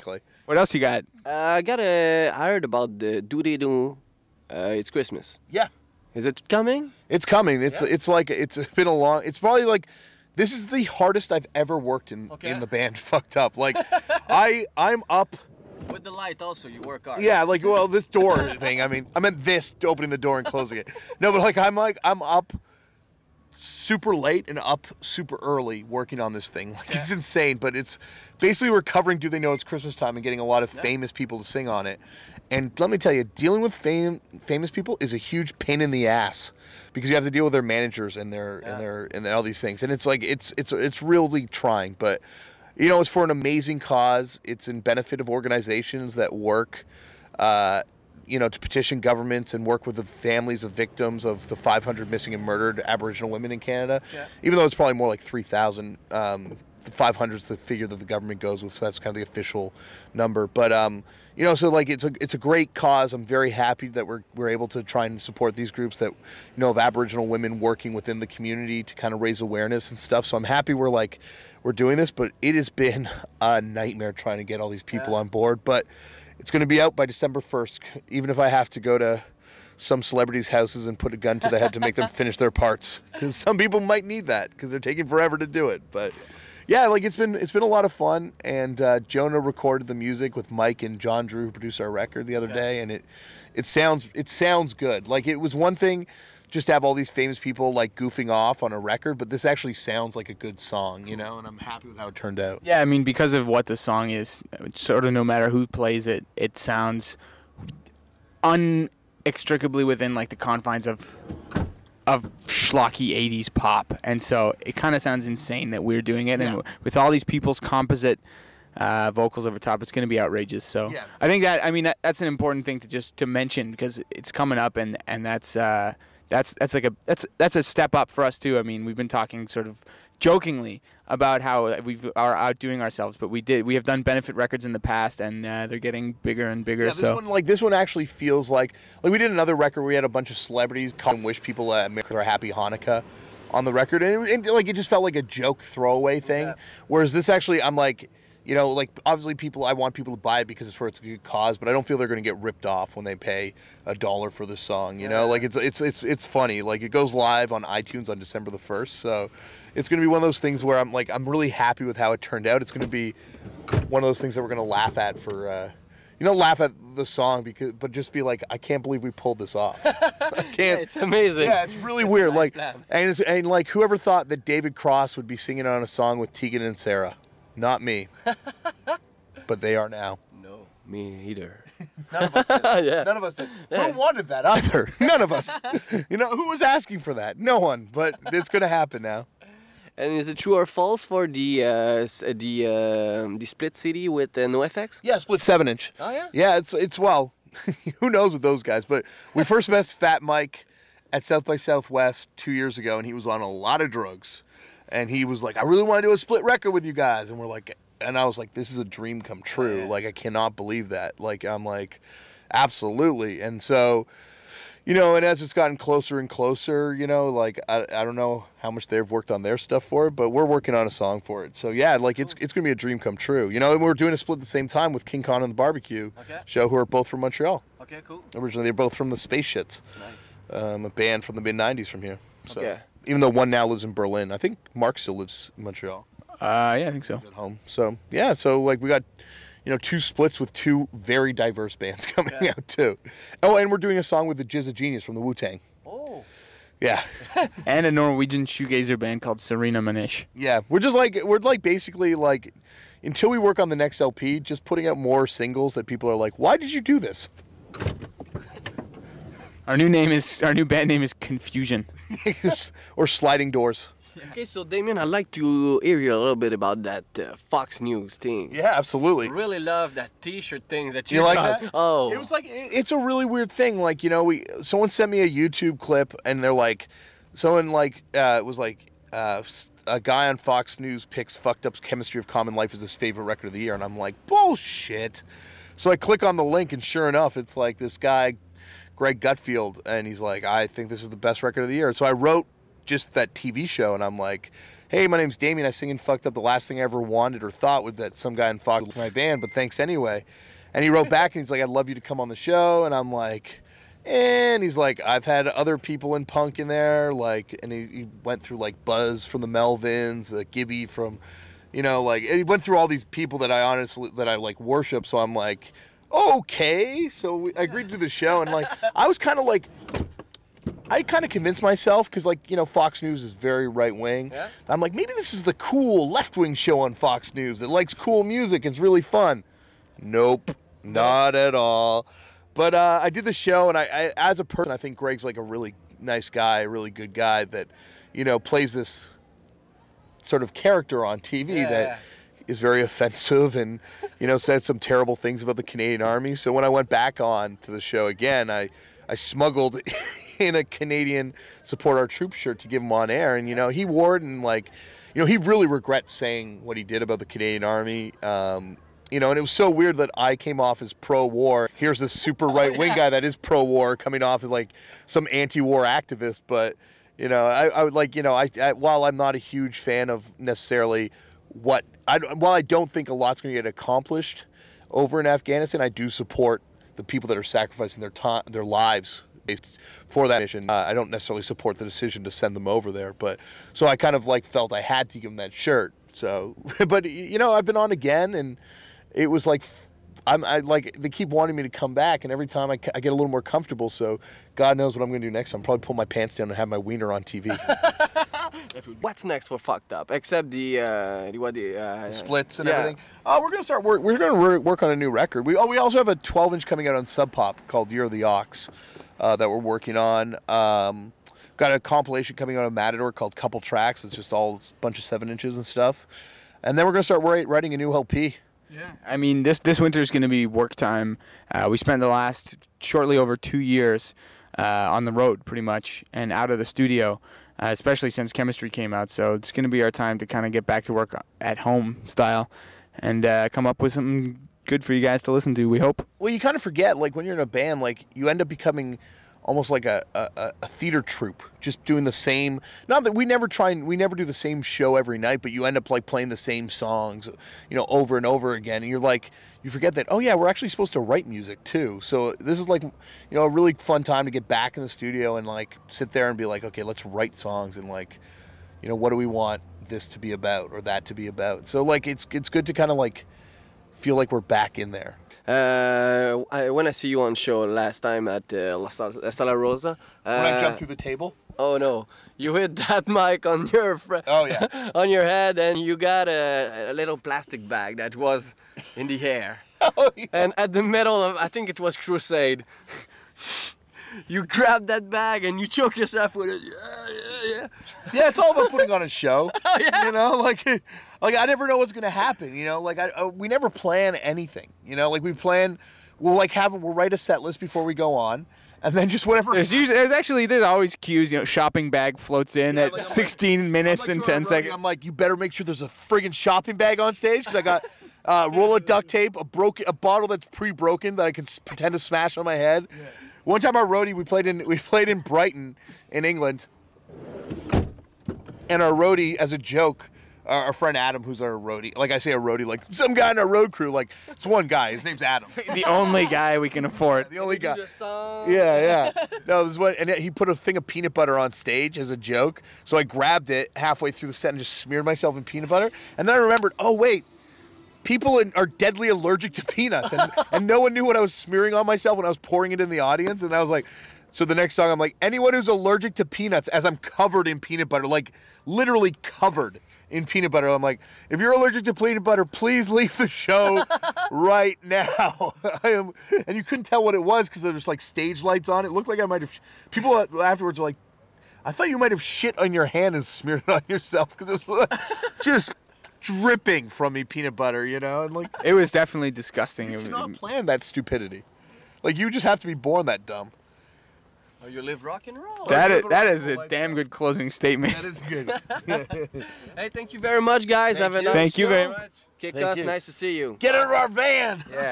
exactly. What else you got? I heard about the Do They Do, It's Christmas. Yeah. Is it coming? It's coming. It's been a long. It's probably like this is the hardest I've ever worked in the band. Fucked up. Like I'm up. With the light also, you work hard. Yeah, like well this door thing. I meant this opening the door and closing it. No, but I'm up super late and up super early working on this thing. Like it's insane, but it's basically we're covering Do They Know It's Christmas Time and getting a lot of famous people to sing on it. And let me tell you, dealing with famous people is a huge pain in the ass because you have to deal with their managers and and all these things. And it's like it's really trying, but you know, it's for an amazing cause. It's in benefit of organizations that work to petition governments and work with the families of victims of the 500 missing and murdered Aboriginal women in Canada. Yeah. Even though it's probably more like 3,000. The 500 is the figure that the government goes with, so that's kind of the official number. But so like it's a great cause. I'm very happy that we're able to try and support these groups that of Aboriginal women working within the community to kind of raise awareness and stuff. So I'm happy we're doing this, but it has been a nightmare trying to get all these people on board. But it's going to be out by December 1st, even if I have to go to some celebrities' houses and put a gun to the head to make them finish their parts, because some people might need that because they're taking forever to do it. But yeah, like it's been a lot of fun, and Jonah recorded the music with Mike and John Drew, who produced our record the other day, and it sounds good. Like it was one thing just to have all these famous people like goofing off on a record, but this actually sounds like a good song, and I'm happy with how it turned out. Yeah, I mean, because of what the song is, sort of no matter who plays it, it sounds inextricably within like the confines of schlocky 80s pop, and so it kind of sounds insane that we're doing it, and with all these people's composite vocals over top, it's going to be outrageous. So I think that's an important thing to mention because it's coming up, and that's a step up for us too. I mean, we've been talking sort of jokingly about how we are outdoing ourselves, but we have done benefit records in the past, and they're getting bigger and bigger. Yeah, this one actually feels like we did another record where we had a bunch of celebrities come and wish people a happy Hanukkah on the record, and it just felt like a joke throwaway thing. Yeah. Whereas this actually, I'm like, obviously I want people to buy it because it's for its good cause, but I don't feel they're going to get ripped off when they pay $1 for this song. Like it's funny. Like it goes live on iTunes on December the 1st, so it's going to be one of those things where I'm really happy with how it turned out. It's going to be one of those things that we're going to laugh at for, laugh at the song but just be like, I can't believe we pulled this off. I can't. Yeah, it's amazing. Yeah, it's really weird. Nice and whoever thought that David Cross would be singing on a song with Tegan and Sarah. Not me. But they are now. No, me either. None of us did. Yeah. None of us did. Yeah. Who wanted that either? None of us. Who was asking for that? No one. But it's going to happen now. And is it true or false for the split CD with NoFX? Yeah, split 7-inch. Oh yeah. Yeah, it's well, who knows with those guys? But we first met Fat Mike at South by Southwest 2 years ago, and he was on a lot of drugs. And he was like, I really want to do a split record with you guys. And I was like, this is a dream come true. Yeah. Like, I cannot believe that. I'm like, absolutely. And so, and as it's gotten closer and closer, I don't know how much they've worked on their stuff for it, but we're working on a song for it. So yeah, it's going to be a dream come true. And we're doing a split at the same time with King Kong and the Barbecue show, who are both from Montreal. Okay, cool. Originally, they're both from the Space Shits. Nice. A band from the mid-90s from here. So. Okay. Even though one now lives in Berlin. I think Mark still lives in Montreal. Yeah, I think so. He's at home. So, yeah. So, we got, 2 splits with 2 very diverse bands coming out, too. Oh, and we're doing a song with the Jizz of Genius from the Wu-Tang. Oh. Yeah. And a Norwegian shoegazer band called Serena Manish. Yeah. We're basically, until we work on the next LP, just putting out more singles that people are like, why did you do this? Our new band name is Confusion. Or Sliding Doors. Okay, so Damian, I'd like to hear you a little bit about that Fox News thing. Yeah, absolutely. I really love that T-shirt things that you like got. that? Oh, it was it's a really weird thing. Someone sent me a YouTube clip, and they're like, it was like a guy on Fox News picks Fucked Up's Chemistry of Common Life as his favorite record of the year, and I'm like, bullshit. So I click on the link, and sure enough, it's like this guy, Greg Gutfield, and he's like, I think this is the best record of the year. So I wrote just that TV show, and I'm like, hey, my name's Damian. I sing in Fucked Up. The last thing I ever wanted or thought was that some guy in Fox was my band, but thanks anyway. And he wrote back and he's like, I'd love you to come on the show. And I'm like, and he's like, I've had other people in punk in there, like, and he went through like Buzz from the Melvins, Gibby from, you know, like, and he went through all these people that I like worship. So I'm like, okay. So I agreed to do the show, and like, I was kind of like, I kind of convinced myself, because like, you know, Fox News is very right wing. Yeah. I'm like, maybe this is the cool left wing show on Fox News that likes cool music and it's really fun. Nope. Not at all. But I did the show, and I as a person, I think Greg's like a really nice guy, a really good guy that, you know, plays this sort of character on TV that is very offensive and, you know, said some terrible things about the Canadian Army. So when I went back on to the show again, I smuggled in a Canadian Support Our Troops shirt to give him on air, and, you know, he wore it, and like, you know, he really regrets saying what he did about the Canadian Army. You know, and it was so weird that I came off as pro-war. Here's this super right-wing guy that is pro-war coming off as like some anti-war activist. But, you know, I would like, you know, while I'm not a huge fan of necessarily while I don't think a lot's going to get accomplished over in Afghanistan, I do support the people that are sacrificing their lives for that mission. I don't necessarily support the decision to send them over there, but so I kind of like felt I had to give them that shirt. So, but you know, I've been on again, and it was like, I like, they keep wanting me to come back, and every time I get a little more comfortable. So God knows what I'm going to do next time. Probably pull my pants down and have my wiener on TV. What's next for Fucked Up? Except the splits and everything. We're going to start work. We're going to work on a new record. We also have a 12-inch coming out on Sub Pop called Year of the Ox that we're working on. Got a compilation coming out of Matador called Couple Tracks. It's just all a bunch of 7 inches and stuff. And then we're going to start writing a new LP. Yeah, I mean, this winter is going to be work time. We spent the last shortly over 2 years on the road, pretty much, and out of the studio, especially since Chemistry came out. So it's going to be our time to kind of get back to work at home style and come up with something good for you guys to listen to, we hope. Well, you kind of forget, like, when you're in a band, like, you end up becoming almost like a theater troupe, just doing the same. Not that we never do the same show every night, but you end up like playing the same songs, you know, over and over again, and you're like, you forget that, oh yeah, we're actually supposed to write music too. So this is like, you know, a really fun time to get back in the studio and like sit there and be like, okay, let's write songs, and like, you know, what do we want this to be about or that to be about? So like, it's good to kind of like feel like we're back in there. When I see you on show last time at La Sala Rosa, when I jumped through the table. Oh no! You hit that mic on your on your head, and you got a little plastic bag that was in the air. Oh, yeah. And at the middle of, I think it was Crusade, you grabbed that bag and you choke yourself with it. Yeah, it's all about putting on a show. Oh, yeah. You know, like I never know what's gonna happen. You know, like we never plan anything. You know, like we'll write a set list before we go on, and then just whatever. There's always cues. You know, shopping bag floats in at 16 minutes and 10 seconds. I'm like, you better make sure there's a friggin' shopping bag on stage, because I got a roll of duct tape, a bottle that's pre-broken that I can pretend to smash on my head. Yeah. One time our roadie, we played in Brighton, in England, and our roadie, as a joke, our friend Adam, who's our roadie, like I say a roadie, like some guy in our road crew, like it's one guy, his name's Adam. The only guy we can afford. The only guy. Yeah. No, this is what, and he put a thing of peanut butter on stage as a joke, so I grabbed it halfway through the set and just smeared myself in peanut butter, and then I remembered, oh wait, people are deadly allergic to peanuts, and no one knew what I was smearing on myself when I was pouring it in the audience, and I was like, so the next song I'm like, anyone who's allergic to peanuts, as I'm covered in peanut butter, like literally covered in peanut butter, I'm like, if you're allergic to peanut butter, please leave the show right now. And you couldn't tell what it was because there's like stage lights on it. It looked like I might have, people afterwards were like, I thought you might have shit on your hand and smeared it on yourself, because it was just dripping from me peanut butter, you know? And like, it was definitely disgusting. You cannot plan that stupidity. Like, you just have to be born that dumb. Oh, you live rock and roll. That is a damn good closing statement. That is good. Hey, thank you very much, guys. Have a nice Thank you show. very much. Kick us. Nice to see you. Get out of our van. Yeah.